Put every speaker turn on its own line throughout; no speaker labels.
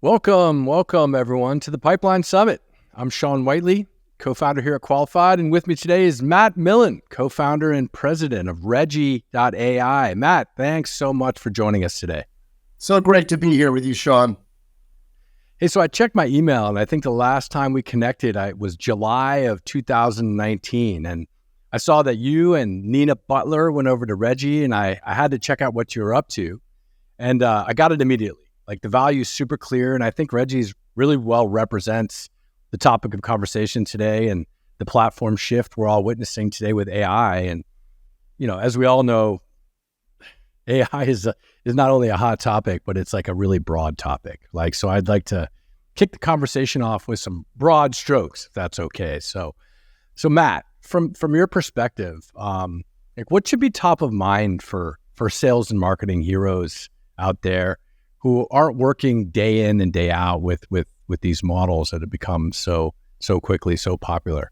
Welcome everyone to the Pipeline Summit. I'm Sean Whiteley, co-founder here at Qualifiied, and with me today is Matt Millen, co-founder and president of Regie.ai. Matt, thanks so much for joining us today.
So great to be here with you, Sean.
Hey, so I checked my email, and I think the last time we connected was July of 2019, and I saw that you and Nina Butler went over to Regie, and I had to check out what you were up to, and I got it immediately. Like, the value is super clear, and I think Regie's really well represents the topic of conversation today and the platform shift we're all witnessing today with AI. And, you know, as we all know, AI is not only a hot topic, but it's like a really broad topic. So I'd like to kick the conversation off with some broad strokes, if that's okay. So Matt, from your perspective, what should be top of mind for sales and marketing heroes out there who aren't working day in and day out with these models that have become so quickly so popular?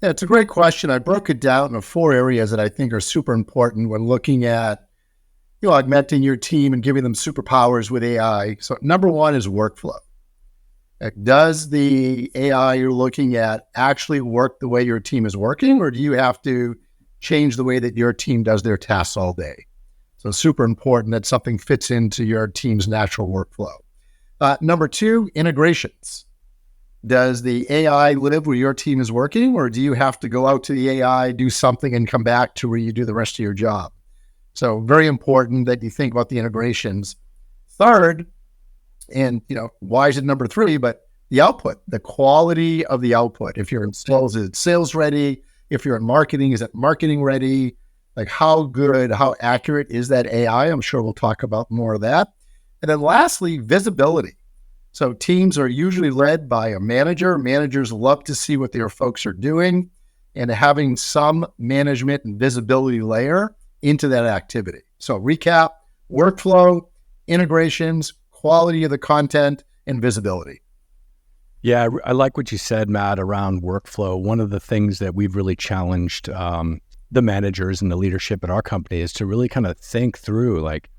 Yeah, it's a great question. I broke it down into 4 areas that I think are super important when looking at, augmenting your team and giving them superpowers with AI. So number 1 is workflow. Does the AI you're looking at actually work the way your team is working, or do you have to change the way that your team does their tasks all day? So super important that something fits into your team's natural workflow. Number 2, integrations. Does the AI live where your team is working, or do you have to go out to the AI, do something, and come back to where you do the rest of your job? So very important that you think about the integrations. Third, and why is it number 3, but the output, the quality of the output. If you're in sales, is it sales ready? If you're in marketing, is it marketing ready? Like, how good, how accurate is that AI? I'm sure we'll talk about more of that. And then lastly, visibility. So teams are usually led by a manager. Managers love to see what their folks are doing, and having some management and visibility layer into that activity. So recap: workflow, integrations, quality of the content, and visibility.
Yeah, I like what you said, Matt, around workflow. One of the things that we've really challenged the managers and the leadership at our company is to really kind of think through, like,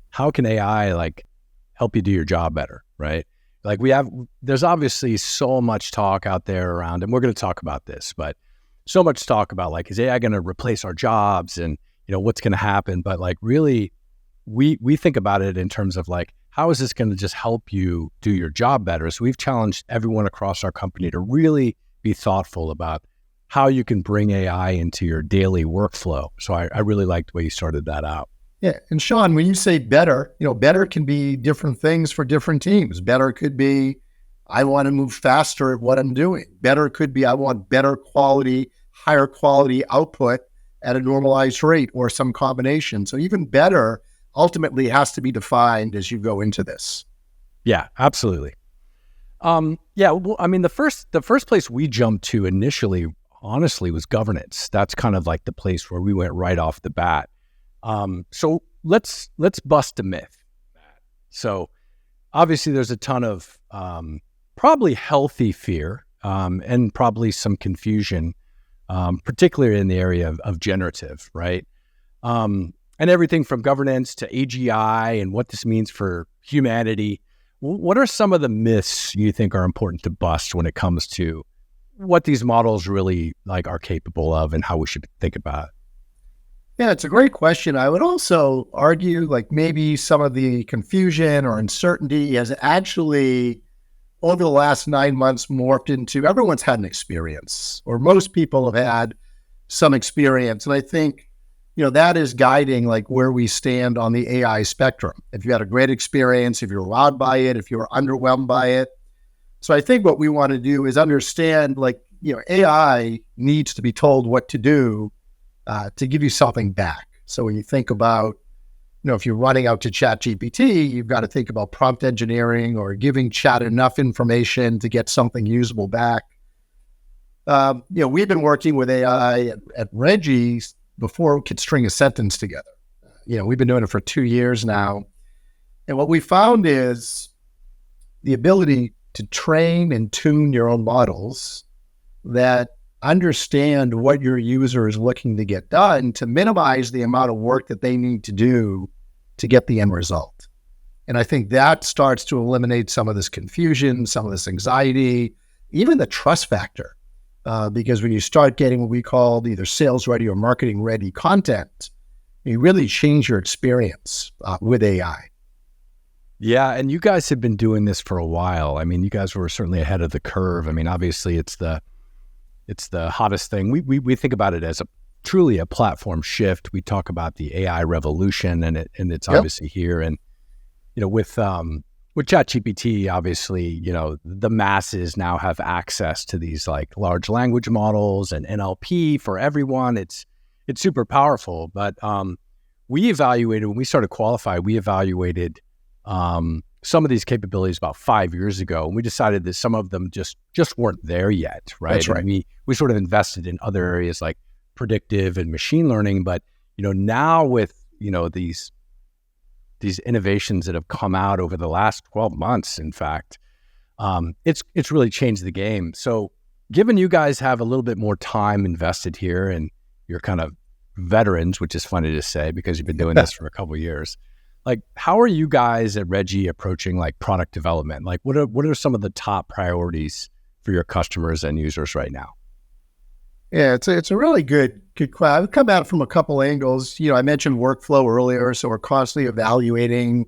how can AI help you do your job better, right? There's obviously so much talk out there around, and we're going to talk about this, but so much talk about is AI going to replace our jobs and what's going to happen? But really, we think about it in terms of how is this going to just help you do your job better? So we've challenged everyone across our company to really be thoughtful about how you can bring AI into your daily workflow. So I really liked the way you started that out.
Yeah. And Sean, when you say better, better can be different things for different teams. Better could be, I want to move faster at what I'm doing. Better could be, I want better quality, higher quality output at a normalized rate, or some combination. So even better ultimately has to be defined as you go into this.
Yeah, absolutely. The first place we jumped to initially, honestly, was governance. That's kind of the place where we went right off the bat. So let's bust a myth. So obviously there's a ton of probably healthy fear and probably some confusion, particularly in the area of generative, right? And everything from governance to AGI and what this means for humanity. What are some of the myths you think are important to bust when it comes to what these models really are capable of and how we should think about it?
Yeah, it's a great question. I would also argue maybe some of the confusion or uncertainty has actually, over the last 9 months, morphed into everyone's had an experience, or most people have had some experience. And I think, that is guiding where we stand on the AI spectrum. If you had a great experience, if you're wowed by it, if you're underwhelmed by it. So I think what we want to do is understand, AI needs to be told what to do to give you something back. So when you think about, if you're running out to ChatGPT, you've got to think about prompt engineering or giving chat enough information to get something usable back. We've been working with AI at Regie before we could string a sentence together. We've been doing it for 2 years now. And what we found is the ability to train and tune your own models that understand what your user is looking to get done to minimize the amount of work that they need to do to get the end result. And I think that starts to eliminate some of this confusion, some of this anxiety, even the trust factor. Because when you start getting what we call either sales ready or marketing ready content, you really change your experience with AI.
Yeah, and you guys have been doing this for a while. I mean, you guys were certainly ahead of the curve. I mean, obviously, it's the hottest thing. We think about it as truly a platform shift. We talk about the AI revolution, and it's obviously here. And with ChatGPT, obviously, the masses now have access to these like large language models and NLP for everyone. It's super powerful. But we evaluated when we started Qualified. We evaluated some of these capabilities about 5 years ago, and we decided that some of them just weren't there yet, right?
That's right.
And we sort of invested in other areas like predictive and machine learning, but now with these innovations that have come out over the last 12 months, in fact, it's really changed the game. So, given you guys have a little bit more time invested here, and you're kind of veterans, which is funny to say because you've been doing this for a couple of years. Like, how are you guys at Regie approaching like product development? Like, what are some of the top priorities for your customers and users right now?
Yeah, it's a really good question. I've come at it from a couple angles. I mentioned workflow earlier, so we're constantly evaluating,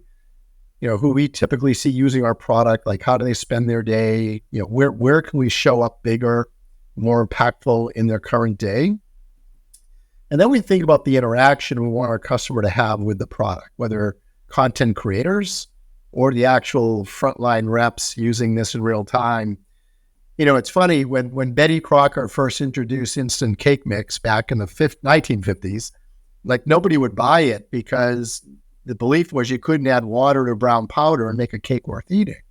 who we typically see using our product, like how do they spend their day? Where can we show up bigger, more impactful in their current day? And then we think about the interaction we want our customer to have with the product, whether content creators or the actual frontline reps using this in real time. It's funny, when Betty Crocker first introduced instant cake mix back in the 1950s, like nobody would buy it because the belief was you couldn't add water to brown powder and make a cake worth eating.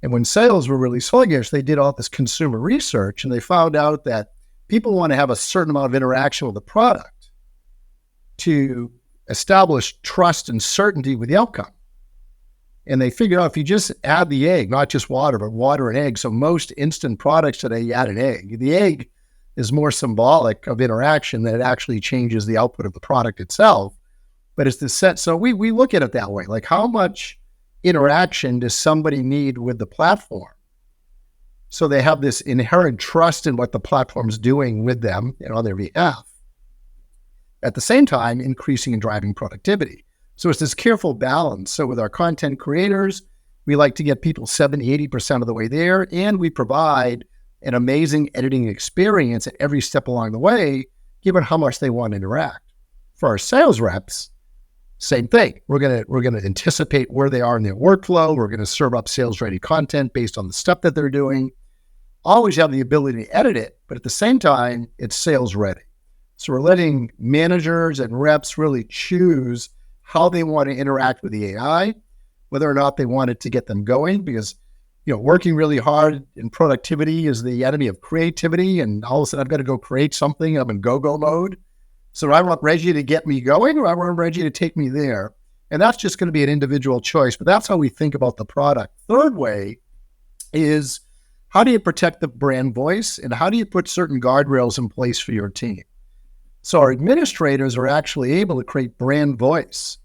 And when sales were really sluggish, they did all this consumer research, and they found out that people want to have a certain amount of interaction with the product to establish trust and certainty with the outcome. And they figured out if you just add the egg, not just water, but water and egg. So most instant products today, you add an egg. The egg is more symbolic of interaction than it actually changes the output of the product itself. But it's the set. So we look at it that way. Like, how much interaction does somebody need with the platform? So they have this inherent trust in what the platform's doing with them and on their behalf. At the same time, increasing and driving productivity. So it's this careful balance. So with our content creators, we like to get people 70, 80% of the way there, and we provide an amazing editing experience at every step along the way, given how much they want to interact. For our sales reps, same thing. We're gonna anticipate where they are in their workflow. We're gonna serve up sales-ready content based on the step that they're doing. Always have the ability to edit it, but at the same time, it's sales-ready. So we're letting managers and reps really choose how they want to interact with the AI, whether or not they want it to get them going, because working really hard in productivity is the enemy of creativity, and all of a sudden I've got to go create something. I'm in go-go mode. So I want Regie to get me going, or I want Regie to take me there. And that's just going to be an individual choice, but that's how we think about the product. Third way is, how do you protect the brand voice, and how do you put certain guardrails in place for your team? So our administrators are actually able to create brand voice.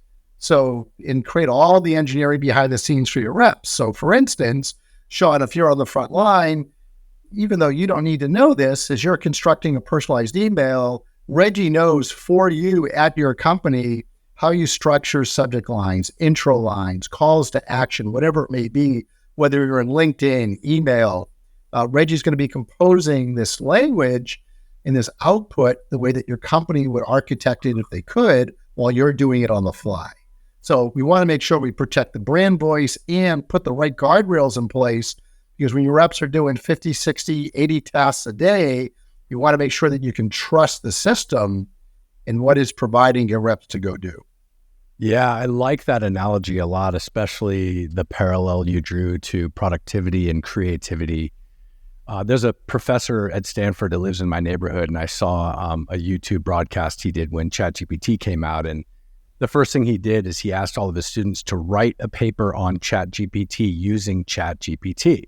And create all the engineering behind the scenes for your reps. So for instance, Sean, if you're on the front line, even though you don't need to know this, as you're constructing a personalized email, Regie knows for you at your company how you structure subject lines, intro lines, calls to action, whatever it may be, whether you're in LinkedIn, email. Regie's going to be composing this language and this output the way that your company would architect it if they could, while you're doing it on the fly. So we want to make sure we protect the brand voice and put the right guardrails in place, because when your reps are doing 50, 60, 80 tasks a day, you want to make sure that you can trust the system and what it's providing your reps to go do.
Yeah, I like that analogy a lot, especially the parallel you drew to productivity and creativity. There's a professor at Stanford that lives in my neighborhood, and I saw a YouTube broadcast he did when ChatGPT came out. And the first thing he did is he asked all of his students to write a paper on ChatGPT using ChatGPT.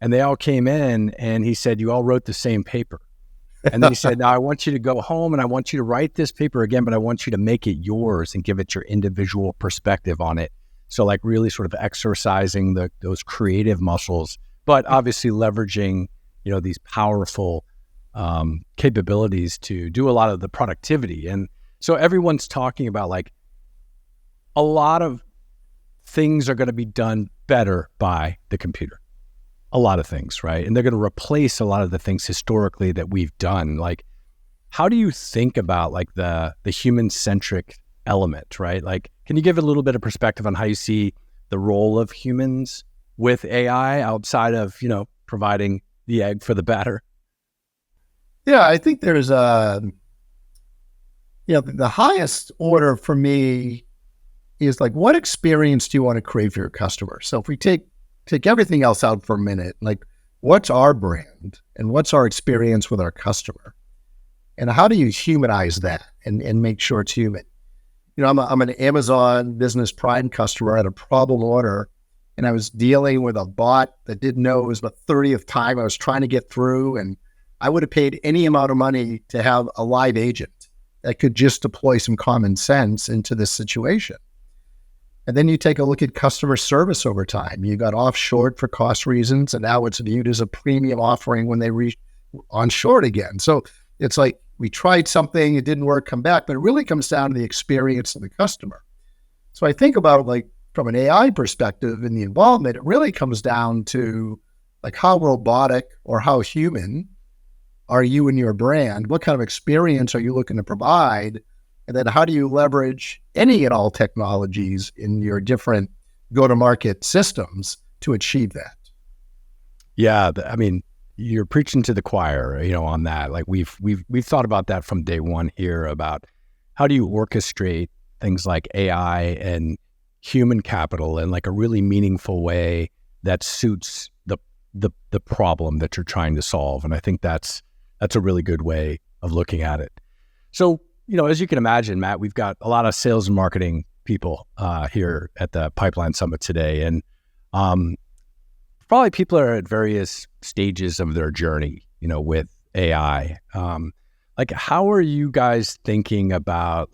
And they all came in, and he said, you all wrote the same paper. And then he said, now I want you to go home and I want you to write this paper again, but I want you to make it yours and give it your individual perspective on it So like really sort of exercising those creative muscles, but obviously leveraging, these powerful capabilities to do a lot of the productivity. And so everyone's talking about like a lot of things are going to be done better by the computer. A lot of things, right? And they're going to replace a lot of the things historically that we've done. Like, how do you think about like the human-centric element, right? Like, can you give a little bit of perspective on how you see the role of humans with AI outside of, providing the egg for the batter?
Yeah, I think there's the highest order for me is like, what experience do you want to create for your customer? So if we take everything else out for a minute, like what's our brand and what's our experience with our customer? And how do you humanize that and make sure it's human? I'm an Amazon Business Prime customer at a problem order, and I was dealing with a bot that didn't know it was the 30th time I was trying to get through, and I would have paid any amount of money to have a live agent that could just deploy some common sense into this situation. And then you take a look at customer service over time. You got offshored for cost reasons, and now it's viewed as a premium offering when they onshore again. So it's like we tried something, it didn't work, come back, but it really comes down to the experience of the customer. So I think about like from an AI perspective in the involvement, it really comes down to like how robotic or how human are you and your brand? What kind of experience are you looking to provide? And then how do you leverage any and all technologies in your different go-to-market systems to achieve that?
Yeah, you're preaching to the choir, on that. Like we've thought about that from day one here about how do you orchestrate things like AI and human capital in like a really meaningful way that suits the problem that you're trying to solve. And I think that's a really good way of looking at it. So, as you can imagine, Matt, we've got a lot of sales and marketing people here at the Pipeline Summit today. And probably people are at various stages of their journey, with AI. Like, how are you guys thinking about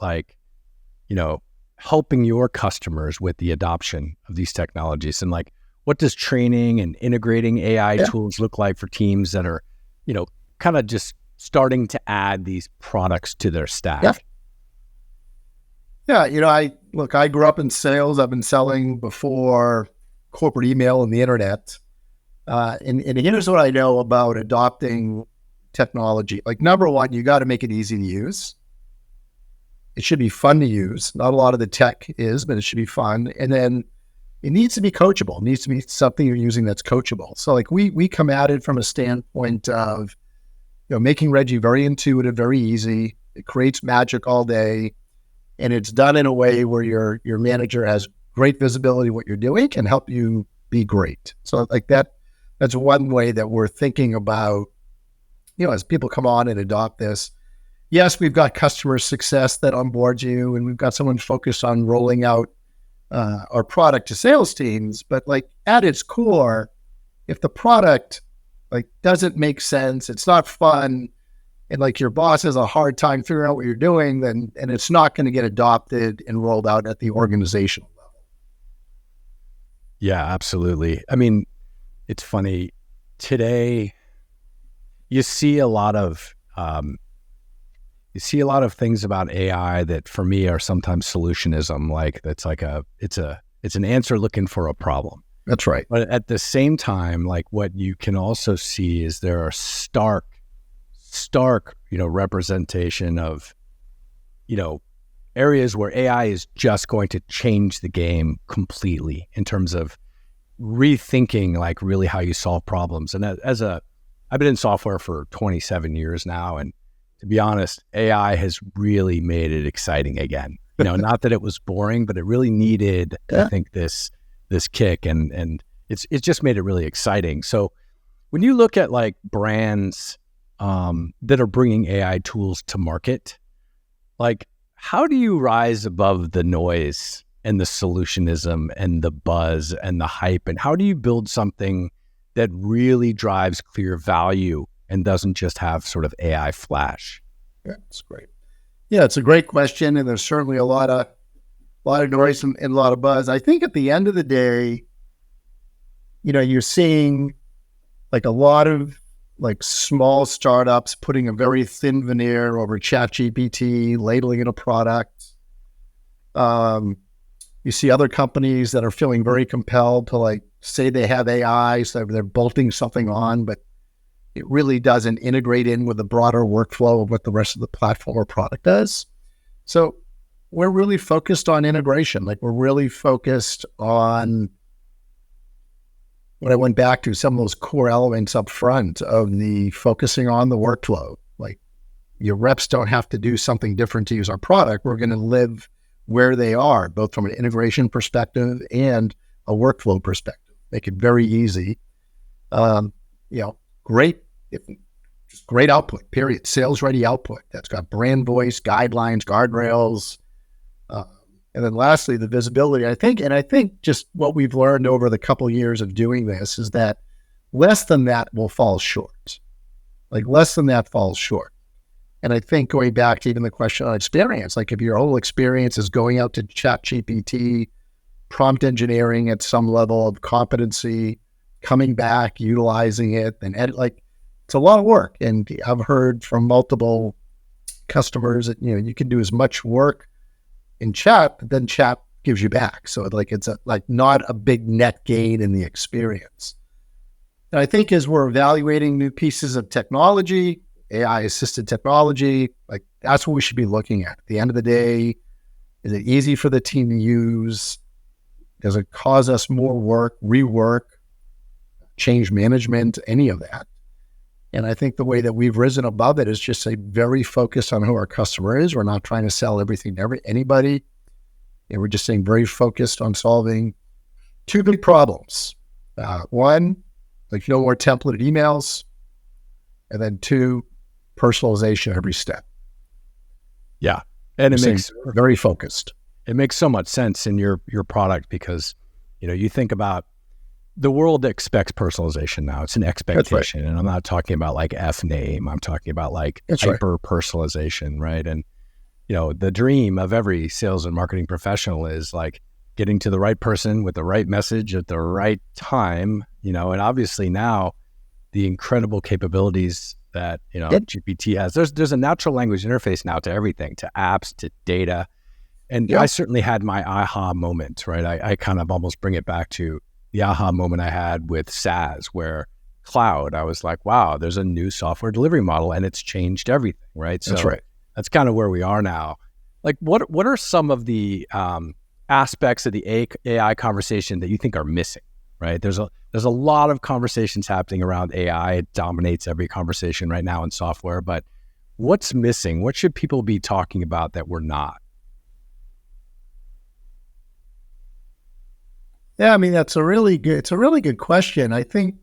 helping your customers with the adoption of these technologies? And like, what does training and integrating AI tools look like for teams that are, kind of just starting to add these products to their stack?
Yeah. I grew up in sales. I've been selling before corporate email and the internet. And here's what I know about adopting technology. Like, number one, you got to make it easy to use. It should be fun to use. Not a lot of the tech is, but it should be fun. And then it needs to be coachable. It needs to be something you're using that's coachable. So like we come at it from a standpoint of, making Regie very intuitive, very easy. It creates magic all day. And it's done in a way where your manager has great visibility of what you're doing, can help you be great. So like that's one way that we're thinking about, as people come on and adopt this. Yes, we've got customer success that onboards you, and we've got someone focused on rolling out our product to sales teams. But like at its core, if the product like doesn't make sense, it's not fun, and like your boss has a hard time figuring out what you're doing, and it's not going to get adopted and rolled out at the organizational level.
Yeah, absolutely. It's funny today. You see a lot of things about AI that for me are sometimes solutionism. Like it's an answer looking for a problem.
That's right.
But at the same time, like what you can also see is there are stark, representation of, areas where AI is just going to change the game completely in terms of rethinking like really how you solve problems. And I've been in software for 27 years now, and to be honest, AI has really made it exciting again. Not that it was boring, but it really needed, I think, this kick, and it's just made it really exciting. So when you look at like brands that are bringing AI tools to market, like how do you rise above the noise and the solutionism and the buzz and the hype, and how do you build something that really drives clear value and doesn't just have sort of AI flash?
Yeah, that's great. Yeah, it's a great question, and there's certainly a lot of a lot of noise and a lot of buzz. I think at the end of the day, you're seeing like a lot of like small startups putting a very thin veneer over ChatGPT, labeling it a product. You see other companies that are feeling very compelled to like say they have AI, so they're bolting something on, but it really doesn't integrate in with the broader workflow of what the rest of the platform or product does. So we're really focused on integration. Like we're really focused on when I went back to some of those core elements up front of the focusing on the workflow. Like your reps don't have to do something different to use our product. We're going to live where they are, both from an integration perspective and a workflow perspective. Make it very easy. Just great output, period. Sales-ready output that's got brand voice, guidelines, guardrails. And then lastly, the visibility. I think just what we've learned over the couple of years of doing this is that less than that will fall short. Like less than that falls short. And I think going back to even the question on experience, like if your whole experience is going out to ChatGPT, prompt engineering at some level of competency, coming back, utilizing it, and it's a lot of work. And I've heard from multiple customers that, you can do as much work in chat, but then chat gives you back. So it's not a big net gain in the experience. And I think as we're evaluating new pieces of technology, AI-assisted technology, like that's what we should be looking at. At the end of the day, is it easy for the team to use? Does it cause us more work, rework, change management, any of that? And I think the way that we've risen above it is just say very focused on who our customer is. We're not trying to sell everything to anybody. And we're just saying very focused on solving two big problems. One, like no more templated emails. And then two, personalization every step.
Yeah. And it makes
very focused.
It makes so much sense in your product because, you think about the world expects personalization now. It's an expectation. Right. And I'm not talking about like F name. I'm talking about like hyper personalization, right? And, the dream of every sales and marketing professional is like getting to the right person with the right message at the right time, and obviously now the incredible capabilities that, GPT has. There's a natural language interface now to everything, to apps, to data. And I certainly had my aha moment, right? I kind of almost bring it back to the aha moment I had with SaaS, where cloud, I was like, wow, there's a new software delivery model and it's changed everything, right? So that's kind of where we are now. Like, what are some of the aspects of the AI conversation that you think are missing, right? There's a lot of conversations happening around AI. It dominates every conversation right now in software, but what's missing? What should people be talking about that we're not?
Yeah, I mean, it's a really good question. I think,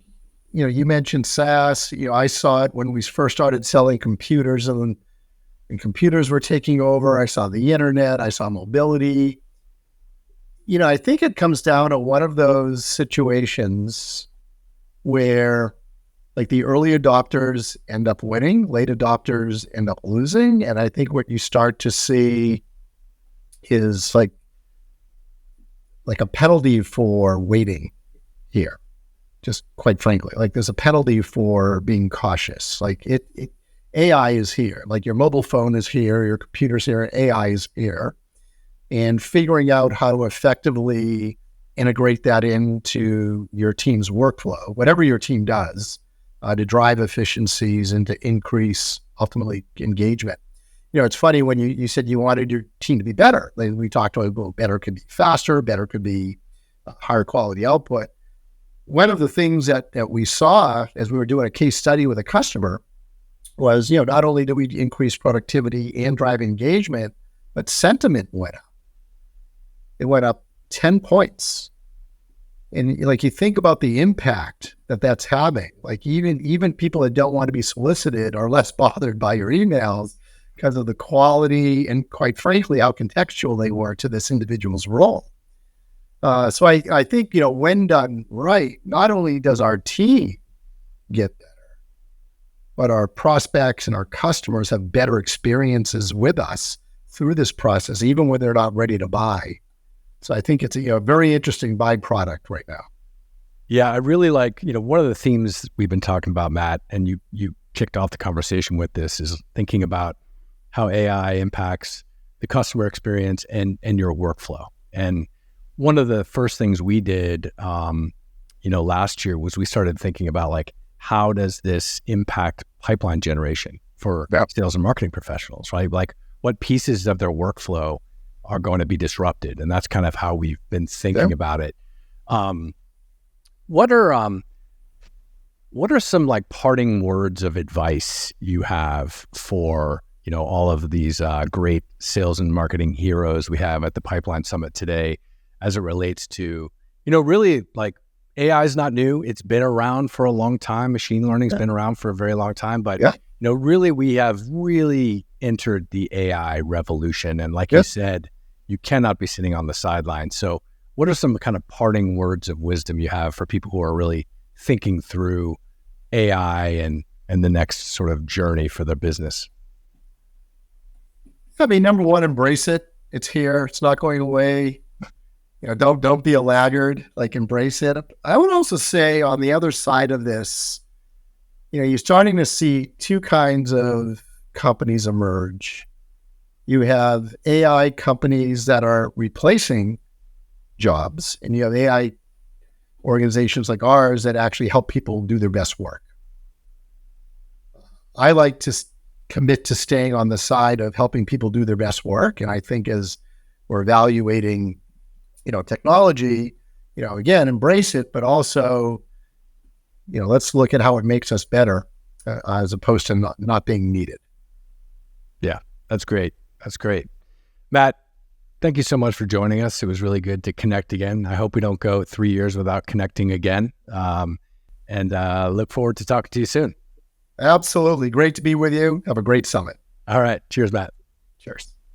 you mentioned SaaS. I saw it when we first started selling computers and computers were taking over. I saw the internet, I saw mobility. I think it comes down to one of those situations where like the early adopters end up winning, late adopters end up losing. And I think what you start to see is like a penalty for waiting here. Just quite frankly, like there's a penalty for being cautious. Like AI is here, like your mobile phone is here, your computer's here, AI is here. And figuring out how to effectively integrate that into your team's workflow, whatever your team does, to drive efficiencies and to increase, ultimately, engagement. It's funny when you said you wanted your team to be better. Like we talked about, well, better could be faster, better could be higher quality output. One of the things that we saw as we were doing a case study with a customer was, not only did we increase productivity and drive engagement, but sentiment went up. It went up 10 points. And like you think about the impact that that's having, like even people that don't want to be solicited are less bothered by your emails because of the quality and, quite frankly, how contextual they were to this individual's role. So I think, when done right, not only does our team get better, but our prospects and our customers have better experiences with us through this process, even when they're not ready to buy So I think it's a very interesting byproduct right now.
Yeah, I really like, one of the themes we've been talking about, Matt, and you kicked off the conversation with this, is thinking about how AI impacts the customer experience and your workflow. And one of the first things we did, last year was we started thinking about like, how does this impact pipeline generation for sales and marketing professionals, right? Like what pieces of their workflow are going to be disrupted? And that's kind of how we've been thinking about it. What are some like parting words of advice you have for, all of these great sales and marketing heroes we have at the Pipeline Summit today as it relates to, really like AI is not new. It's been around for a long time. Machine learning's been around for a very long time, but really we have really entered the AI revolution. And like you said, you cannot be sitting on the sidelines. So what are some kind of parting words of wisdom you have for people who are really thinking through AI and the next sort of journey for their business?
I mean, number one, embrace it. It's here. It's not going away. Don't be a laggard. Like, embrace it. I would also say on the other side of this, you're starting to see two kinds of companies emerge. You have AI companies that are replacing jobs, and you have AI organizations like ours that actually help people do their best work. I like to commit to staying on the side of helping people do their best work. And I think as we're evaluating, technology, again, embrace it, but also, let's look at how it makes us better as opposed to not being needed.
Yeah, that's great. That's great. Matt, thank you so much for joining us. It was really good to connect again. I hope we don't go 3 years without connecting again. And look forward to talking to you soon.
Absolutely. Great to be with you. Have a great summit.
All right. Cheers, Matt.
Cheers.